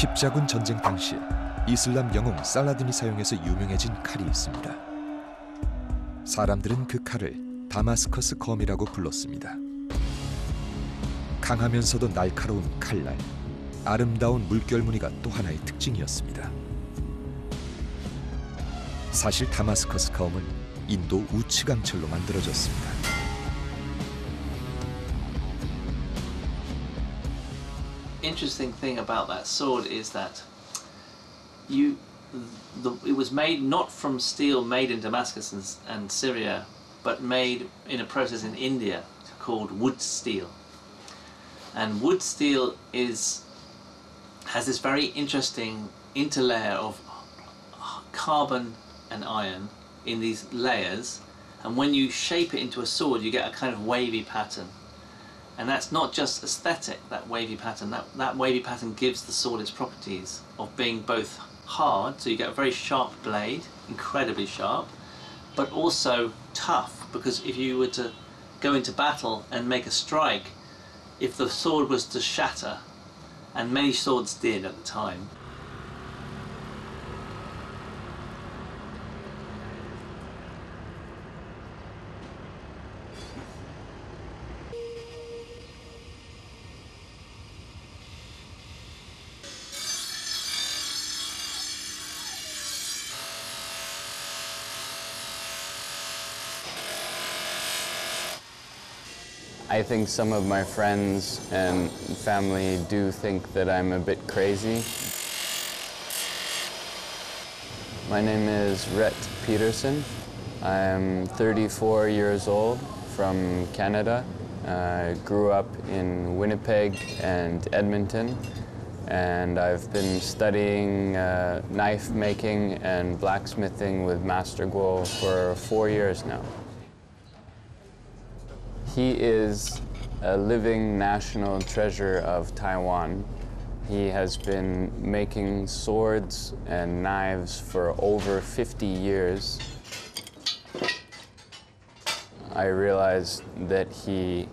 십자군 전쟁 당시 이슬람 영웅 살라딘이 사용해서 유명해진 칼이 있습니다. 사람들은 그 칼을 다마스커스 검이라고 불렀습니다. 강하면서도 날카로운 칼날, 아름다운 물결 무늬가 또 하나의 특징이었습니다. 사실 다마스커스 검은 인도 우츠강철로 만들어졌습니다. Interesting thing about that sword is that it was made not from steel made in Damascus and Syria, but made in a process in India called wood steel. And wood steel has this very interesting interlayer of carbon and iron in these layers, and when you shape it into a sword you get a kind of wavy pattern. And that's not just aesthetic, that wavy pattern. That wavy pattern gives the sword its properties of being both hard, so you get a very sharp blade, incredibly sharp, but also tough, because if you were to go into battle and make a strike, if the sword was to shatter, and many swords did at the time, I think some of my friends and family do think that I'm a bit crazy. My name is Rhett Peterson. I'm 34 years old from Canada. I grew up in Winnipeg and Edmonton, and I've been studying knife making and blacksmithing with Master Guo for 4 years now. He is a living national treasure of Taiwan. He has been making swords and knives for over 50 years. I realized that he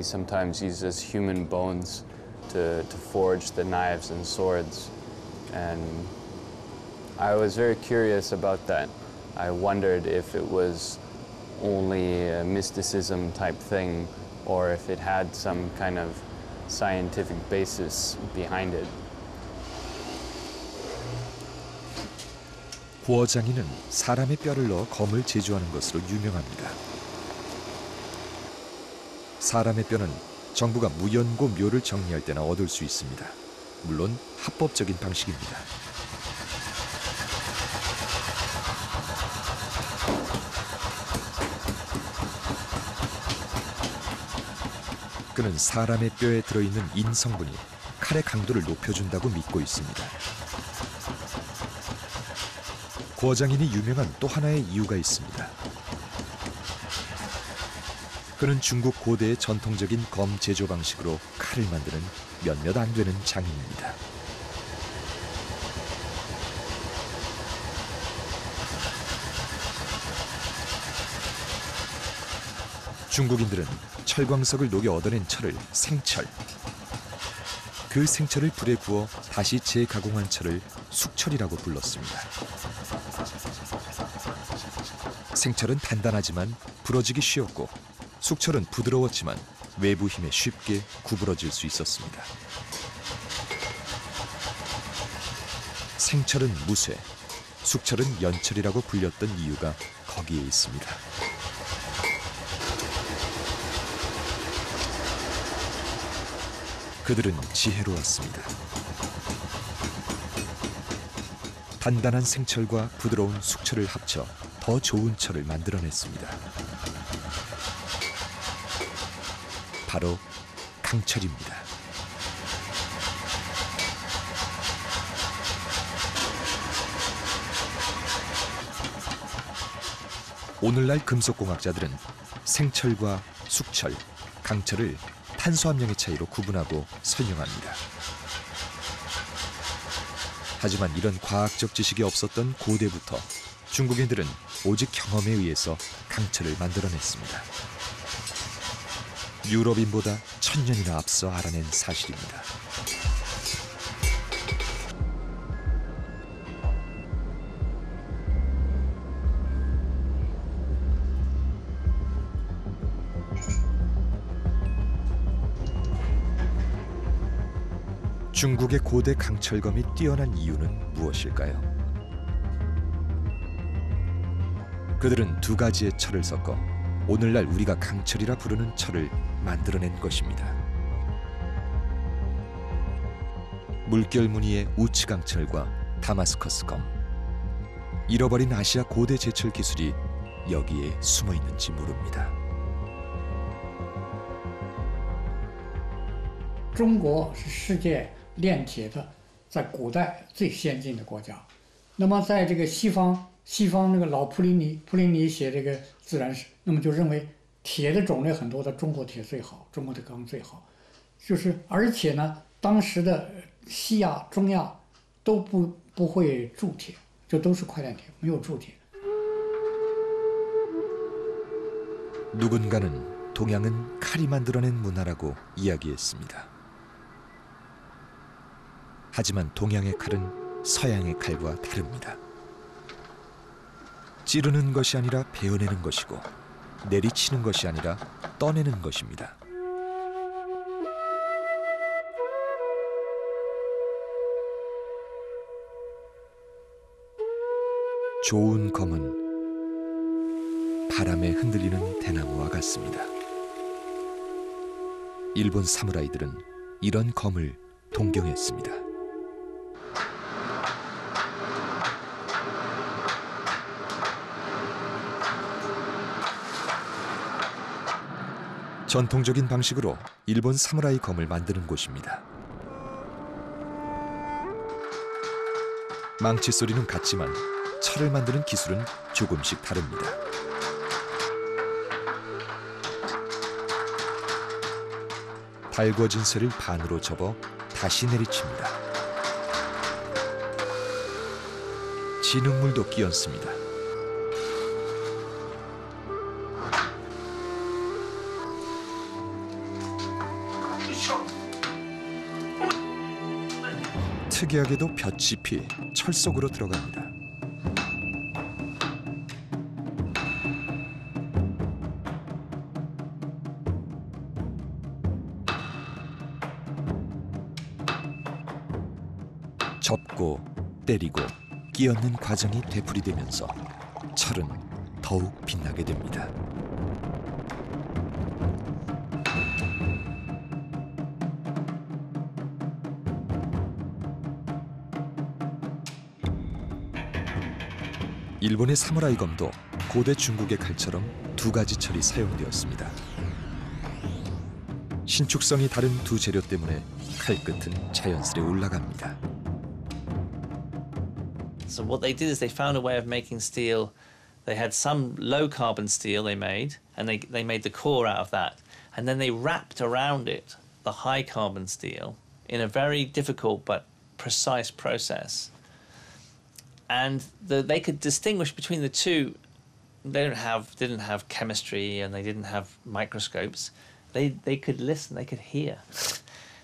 sometimes uses human bones to forge the knives and swords. And I was very curious about that. I wondered if it was only a mysticism type thing, or if it had some kind of scientific basis behind it. 구어 장인은 사람의 뼈를 넣어 검을 제조하는 것으로 유명합니다. 사람의 뼈는 정부가 무연고 묘를 정리할 때나 얻을 수 있습니다. 물론 합법적인 방식입니다. 그는 사람의 뼈에 들어있는 인 성분이 칼의 강도를 높여준다고 믿고 있습니다. 구어 장인이 유명한 또 하나의 이유가 있습니다. 그는 중국 고대의 전통적인 검 제조 방식으로 칼을 만드는 몇몇 안 되는 장인입니다. 중국인들은 철광석을 녹여 얻어낸 철을 생철, 그 생철을 불에 구워 다시 재가공한 철을 숙철이라고 불렀습니다. 생철은 단단하지만 부러지기 쉬웠고 숙철은 부드러웠지만 외부 힘에 쉽게 구부러질 수 있었습니다. 생철은 무쇠, 숙철은 연철이라고 불렸던 이유가 거기에 있습니다. 그들은 지혜로웠습니다. 단단한 생철과 부드러운 숙철을 합쳐 더 좋은 철을 만들어냈습니다. 바로 강철입니다. 오늘날 금속공학자들은 생철과 숙철, 강철을 탄소함량의 차이로 구분하고 설명합니다. 하지만 이런 과학적 지식이 없었던 고대부터 중국인들은 오직 경험에 의해서 강철을 만들어냈습니다. 유럽인보다 1000년이나 앞서 알아낸 사실입니다. 중국의 고대 강철검이 뛰어난 이유는 무엇일까요? 그들은 두 가지의 철을 섞어 오늘날 우리가 강철이라 부르는 철을 만들어낸 것입니다. 물결 무늬의 우츠 강철과 다마스커스 검. 잃어버린 아시아 고대 제철 기술이 여기에 숨어 있는지 모릅니다. 中国是世界炼铁的在古代最先进的国家。那么在这个西方那个老普林尼写这个自然史，那么就认为铁的种类很多的中国铁最好，中国的钢最好。就是而且呢，当时的西亚、中亚都不会铸铁，就都是块炼铁，没有铸铁。 누군가는 동양은 칼이 만들어낸 문화라고 이야기했습니다. 하지만 동양의 칼은 서양의 칼과 다릅니다. 찌르는 것이 아니라 베어내는 것이고 내리치는 것이 아니라 떠내는 것입니다. 좋은 검은 바람에 흔들리는 대나무와 같습니다. 일본 사무라이들은 이런 검을 동경했습니다. 전통적인 방식으로 일본 사무라이 검을 만드는 곳입니다. 망치 소리는 같지만 철을 만드는 기술은 조금씩 다릅니다. 달궈진 쇠를 반으로 접어 다시 내리칩니다. 진흙물도 끼얹습니다. 특이하게도 볏짚이 철 속으로 들어갑니다. 접고 때리고 끼얹는 과정이 되풀이되면서 철은 더욱 빛나게 됩니다. 일본의 사무라이 검도 고대 중국의 칼처럼 두 가지 철이 사용되었습니다. 신축성이 다른 두 재료 때문에 칼끝은 자연스레 올라갑니다. So what they did is they found a way of making steel. They had some low carbon steel they made, and they made the core out of that. And then they wrapped around it the high carbon steel in a very difficult but precise process. And they could distinguish between the two. They didn't have chemistry and they didn't have microscopes. They could listen, they could hear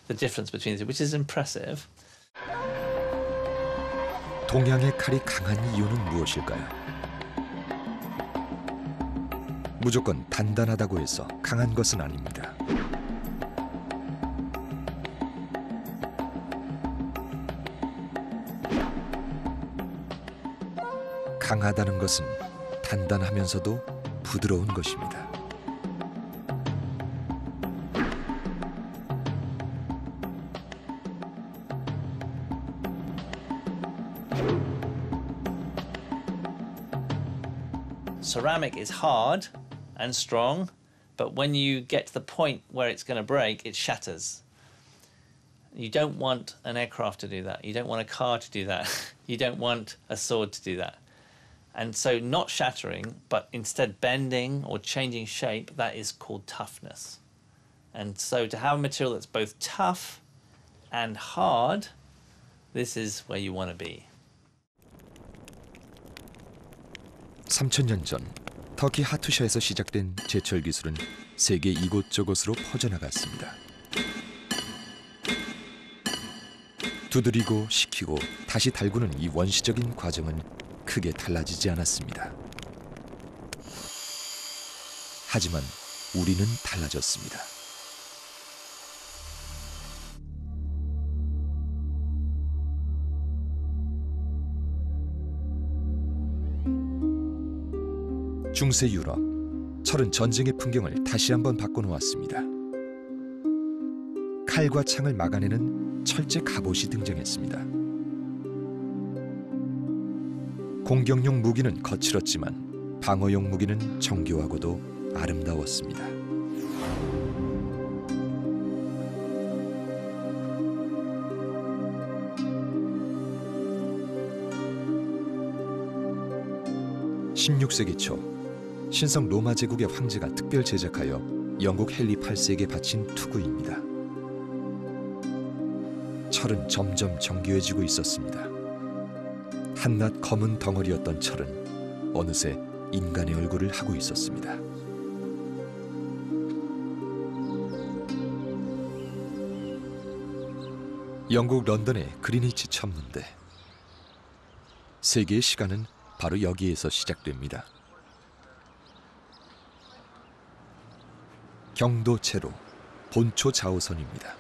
the difference between the two, which is impressive. 동양의 칼이 강한 이유는 무엇일까요? 무조건 단단하다고 해서 강한 것은 아닙니다. 강하다는 것은 단단하면서도 부드러운 것입니다. Ceramic is hard and strong, but when you get to the point where it's going to break, it shatters. You don't want an aircraft to do that. You don't want a car to do that. You don't want a sword to do that. And so not shattering, but instead bending or changing shape, that is called toughness. And so to have a material that's both tough and hard, this is where you want to be. 3000년 전 터키 하투샤에서 시작된 제철 기술은 세계 이곳저곳으로 퍼져나갔습니다. 두드리고 식히고 다시 달구는 이 원시적인 과정은 크게 달라지지 않았습니다. 하지만 우리는 달라졌습니다. 중세 유럽, 철은 전쟁의 풍경을 다시 한번 바꿔놓았습니다. 칼과 창을 막아내는 철제 갑옷이 등장했습니다. 공격용 무기는 거칠었지만 방어용 무기는 정교하고도 아름다웠습니다. (16세기) 초 신성 로마 제국의 황제가 특별 제작하여 영국 헨리 8세에게 바친 투구입니다. 철은 점점 정교해지고 있었습니다. 한낱 검은 덩어리였던 철은 어느새 인간의 얼굴을 하고 있었습니다. 영국 런던의 그리니치 천문대. 세계의 시간은 바로 여기에서 시작됩니다. 경도 제로, 본초 좌우선입니다.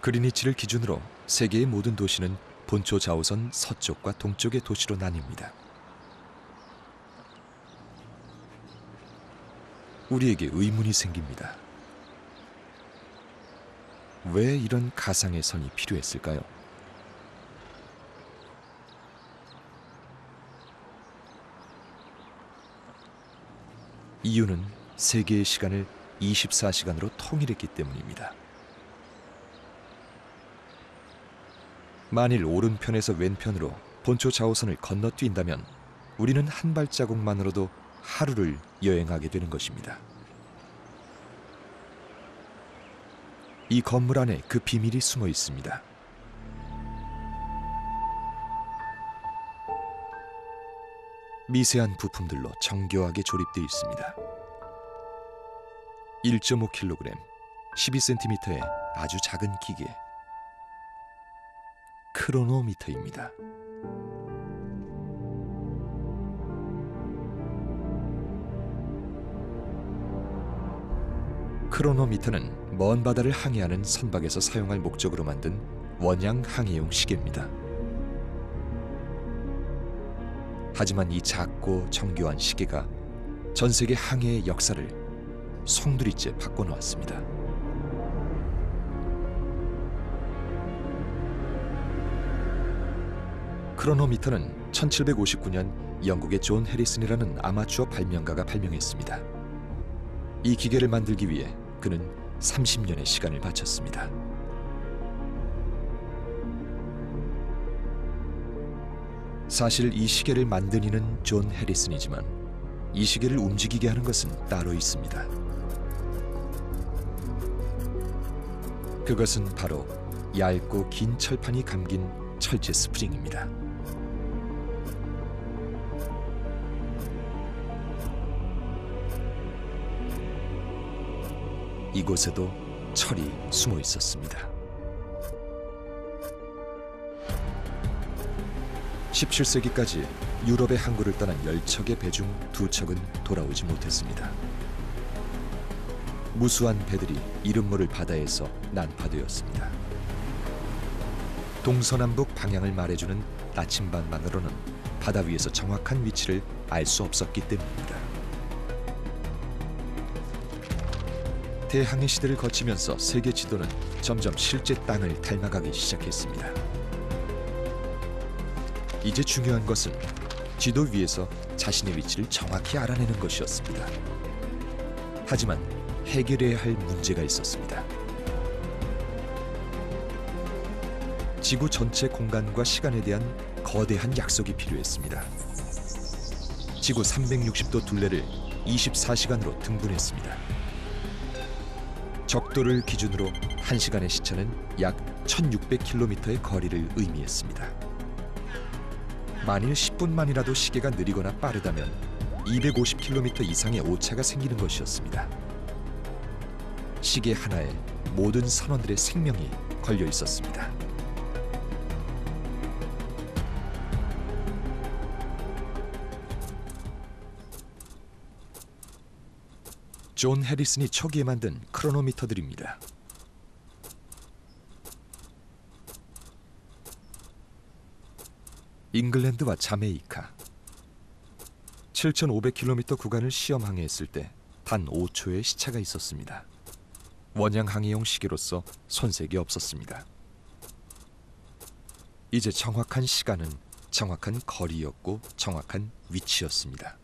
그리니치를 기준으로 세계의 모든 도시는 본초 좌우선 서쪽과 동쪽의 도시로 나뉩니다. 우리에게 의문이 생깁니다. 왜 이런 가상의 선이 필요했을까요? 이유는 세계의 시간을 24시간으로 통일했기 때문입니다. 만일 오른편에서 왼편으로 본초 좌우선을 건너뛴다면 우리는 한 발자국만으로도 하루를 여행하게 되는 것입니다. 이 건물 안에 그 비밀이 숨어 있습니다. 미세한 부품들로 정교하게 조립되어 있습니다. 1.5kg, 12cm의 아주 작은 기계, 크로노미터입니다. 크로노미터는 먼 바다를 항해하는 선박에서 사용할 목적으로 만든 원양 항해용 시계입니다. 하지만 이 작고 정교한 시계가 전 세계 항해의 역사를 송두리째 바꿔놓았습니다. 크로노미터는 1759년 영국의 존 해리슨이라는 아마추어 발명가가 발명했습니다. 이 기계를 만들기 위해 그는 30년의 시간을 바쳤습니다. 사실 이 시계를 만든 이는 존 해리슨이지만 이 시계를 움직이게 하는 것은 따로 있습니다. 그것은 바로 얇고 긴 철판이 감긴 철제 스프링입니다. 이곳에도 철이 숨어 있었습니다. 17세기까지 유럽의 항구를 떠난 10척의 배 중 2척은 돌아오지 못했습니다. 무수한 배들이 이름 모를 바다에서 난파되었습니다. 동서남북 방향을 말해주는 나침반만으로는 바다 위에서 정확한 위치를 알 수 없었기 때문입니다. 대항해 시대를 거치면서 세계 지도는 점점 실제 땅을 닮아가기 시작했습니다. 이제 중요한 것은 지도 위에서 자신의 위치를 정확히 알아내는 것이었습니다. 하지만 해결해야 할 문제가 있었습니다. 지구 전체 공간과 시간에 대한 거대한 약속이 필요했습니다. 지구 360도 둘레를 24시간으로 등분했습니다. 적도를 기준으로 1시간의 시차는 약 1600km의 거리를 의미했습니다. 만일 10분만이라도 시계가 느리거나 빠르다면 250km 이상의 오차가 생기는 것이었습니다. 시계 하나에 모든 선원들의 생명이 걸려 있었습니다. 존 해리슨이 초기에 만든 크로노미터들입니다. 잉글랜드와 자메이카. 7,500km 구간을 시험 항해했을 때 단 5초의 시차가 있었습니다. 원양 항해용 시계로서 손색이 없었습니다. 이제 정확한 시간은 정확한 거리였고 정확한 위치였습니다.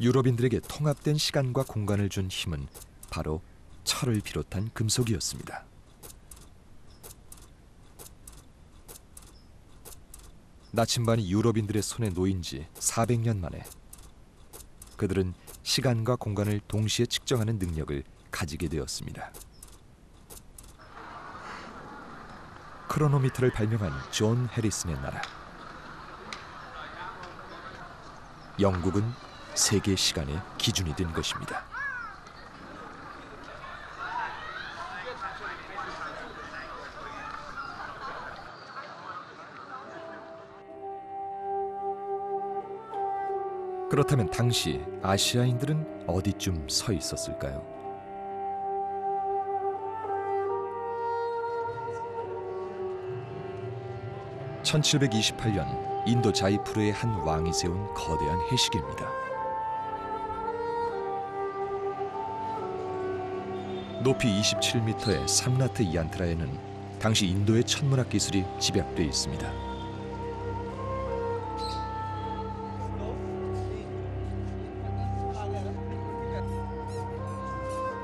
유럽인들에게 통합된 시간과 공간을 준 힘은 바로 철을 비롯한 금속이었습니다. 나침반이 유럽인들의 손에 놓인 지 400년 만에 그들은 시간과 공간을 동시에 측정하는 능력을 가지게 되었습니다. 크로노미터를 발명한 존 해리슨의 나라. 영국은 세계 시간의 기준이 된 것입니다. 그렇다면 당시 아시아인들은 어디쯤 서 있었을까요? (1728년) 인도 자이푸르의 한 왕이 세운 거대한 해시계입니다. 높이 27m의 삼나트 얀트라에는 당시 인도의 천문학 기술이 집약되어 있습니다.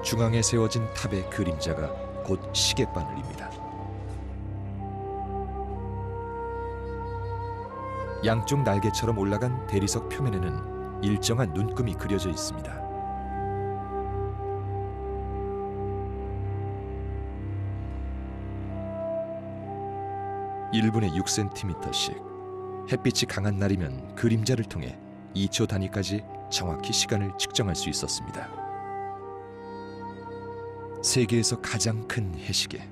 중앙에 세워진 탑의 그림자가 곧 시계바늘입니다. 양쪽 날개처럼 올라간 대리석 표면에는 일정한 눈금이 그려져 있습니다. (1분에 6cm씩) 햇빛이 강한 날이면 그림자를 통해 2초 단위까지 정확히 시간을 측정할 수 있었습니다. 세계에서 가장 큰 해시계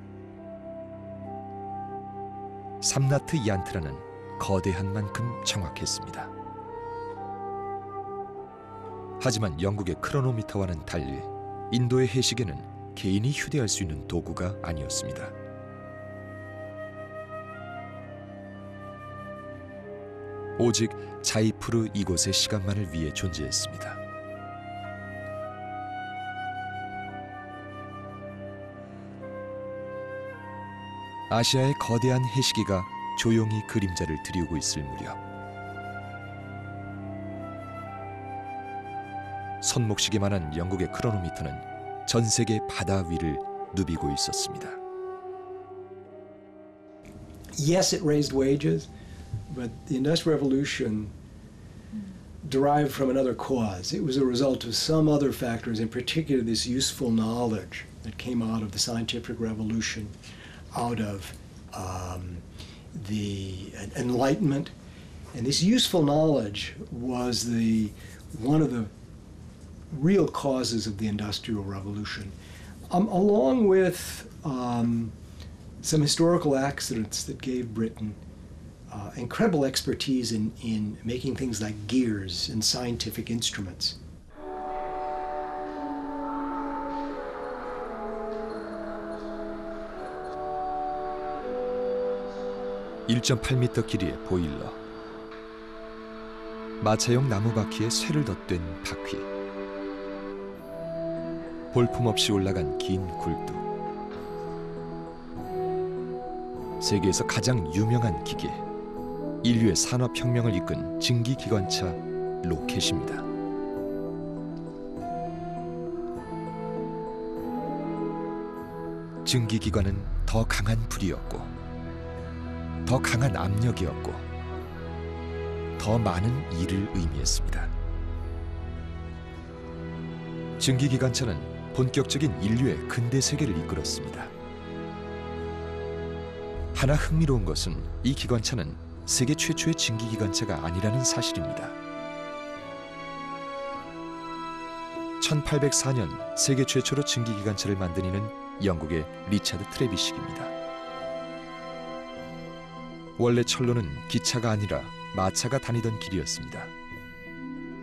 삼나트 얀트라는 거대한 만큼 정확했습니다. 하지만 영국의 크로노미터와는 달리 인도의 해시계는 개인이 휴대할 수 있는 도구가 아니었습니다. 오직 자이푸르 이곳의 시간만을 위해 존재했습니다. 아시아의 거대한 해시계가 조용히 그림자를 들이우고 있을 무렵 손목시계만한 영국의 크로노미터는 전 세계 바다 위를 누비고 있었습니다. Yes, it raised wages, but the Industrial Revolution derived from another cause. It was a result of some other factors, in particular this useful knowledge that came out of the scientific revolution, out of the Enlightenment. And this useful knowledge was one of the real causes of the Industrial Revolution, along with some historical accidents that gave Britain incredible expertise in making things like gears and scientific instruments. (1.8m) 길이의 보일러, 마차용 나무 바퀴에 쇠를 덧댄 바퀴, 볼품없이 올라간 긴 굴뚝, 세계에서 가장 유명한 기계, 인류의 산업혁명을 이끈 증기기관차 로켓입니다. 증기기관은 더 강한 불이었고 더 강한 압력이었고 더 많은 일을 의미했습니다. 증기기관차는 본격적인 인류의 근대 세계를 이끌었습니다. 하나 흥미로운 것은 이 기관차는 세계 최초의 증기기관차가 아니라는 사실입니다. 1804년 세계 최초로 증기기관차를 만든 이는 영국의 리차드 트레비식입니다. 원래 철로는 기차가 아니라 마차가 다니던 길이었습니다.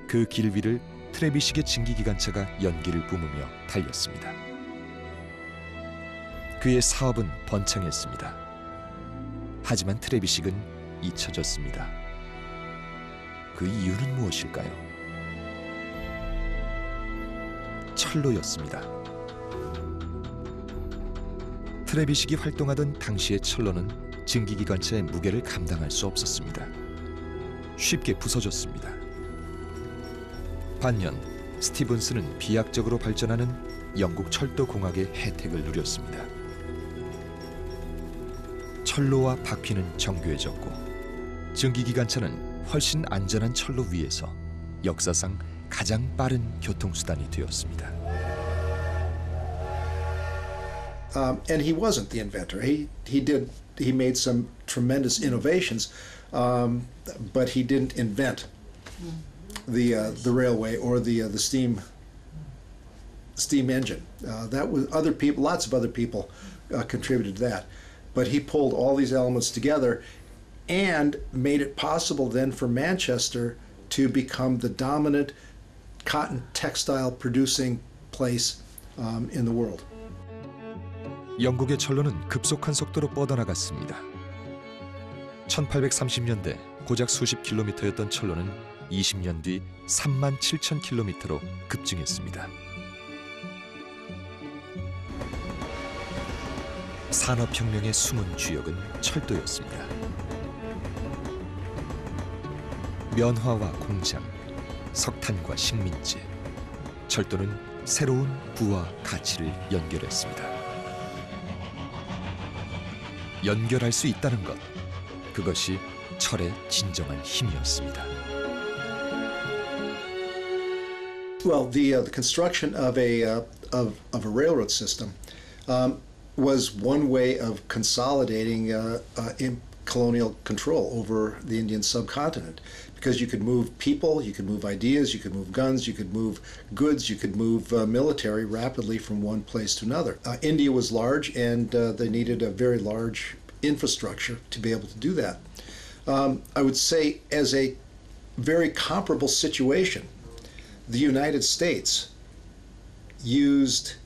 그 길 위를 트레비식의 증기기관차가 연기를 뿜으며 달렸습니다. 그의 사업은 번창했습니다. 하지만 트레비식은 잊혀졌습니다. 그 이유는 무엇일까요? 철로였습니다. 트레비식이 활동하던 당시의 철로는 증기기관차의 무게를 감당할 수 없었습니다. 쉽게 부서졌습니다. 반면 스티븐스는 비약적으로 발전하는 영국 철도공학의 혜택을 누렸습니다. 철로와 바퀴는 정교해졌고 증기기관차는 훨씬 안전한 철로 위에서 역사상 가장 빠른 교통수단이 되었습니다. And he wasn't the inventor. He made some tremendous innovations, but he didn't invent the railway or the steam engine. That was other people. Lots of other people contributed to that, but he pulled all these elements together and made it possible then for Manchester to become the dominant cotton textile producing place in the world. 영국의 철로는 급속한 속도로 뻗어나갔습니다. 1830년대 고작 수십 킬로미터였던 철로는 20년 뒤 37,000킬로미터로 급증했습니다. 산업혁명의 숨은 주역은 철도였습니다. 면화와 공장, 석탄과 식민지, 철도는 새로운 부와 가치를 연결했습니다. 연결할 수 있다는 것, 그것이 철의 진정한 힘이었습니다. Well, the construction of a railroad system was one way of consolidating in colonial control over the Indian subcontinent, because you could move people, you could move ideas, you could move guns, you could move goods, you could move military rapidly from one place to another. India was large, and they needed a very large infrastructure to be able to do that. I would say, as a very comparable situation, the United States used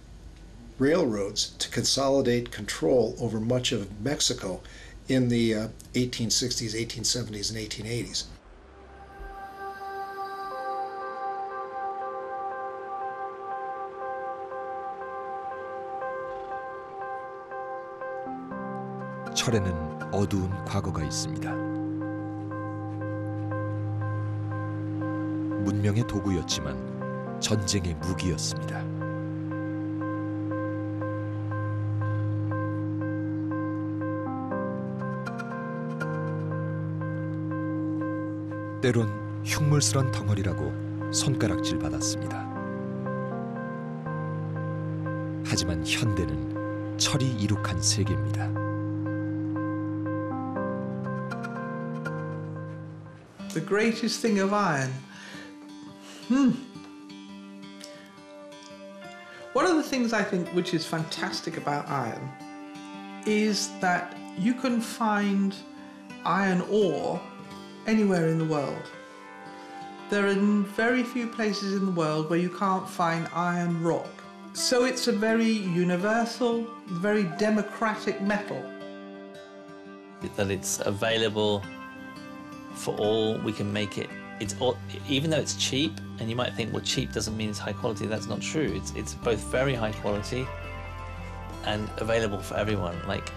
railroads to consolidate control over much of Mexico in the 1860s, 1870s, and 1880s. 철에는 어두운 과거가 있습니다. 문명의 도구였지만 전쟁의 무기였습니다. 때론 흉물스런 덩어리라고 손가락질 받았습니다. 하지만 현대는 철이 이룩한 세계입니다. The greatest thing of iron. One of the things I think which is fantastic about iron is that you can find iron ore anywhere in the world. There are very few places in the world where you can't find iron rock. So it's a very universal, very democratic metal. That it's available for all, we can make it. It's all, even though it's cheap, and you might think, well, cheap doesn't mean it's high quality. That's not true. It's both very high quality and available for everyone. Like,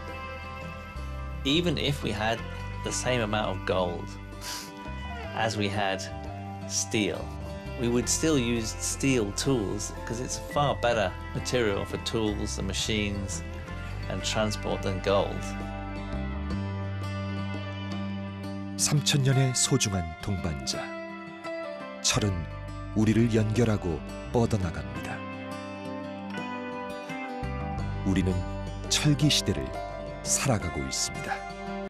even if we had the same amount of gold as we had steel, we would still use steel tools because it's a far better material for tools and machines and transport than gold. 3000년의 소중한 동반자. 철은 우리를 연결하고 뻗어나갑니다. 우리는 철기 시대를 살아가고 있습니다.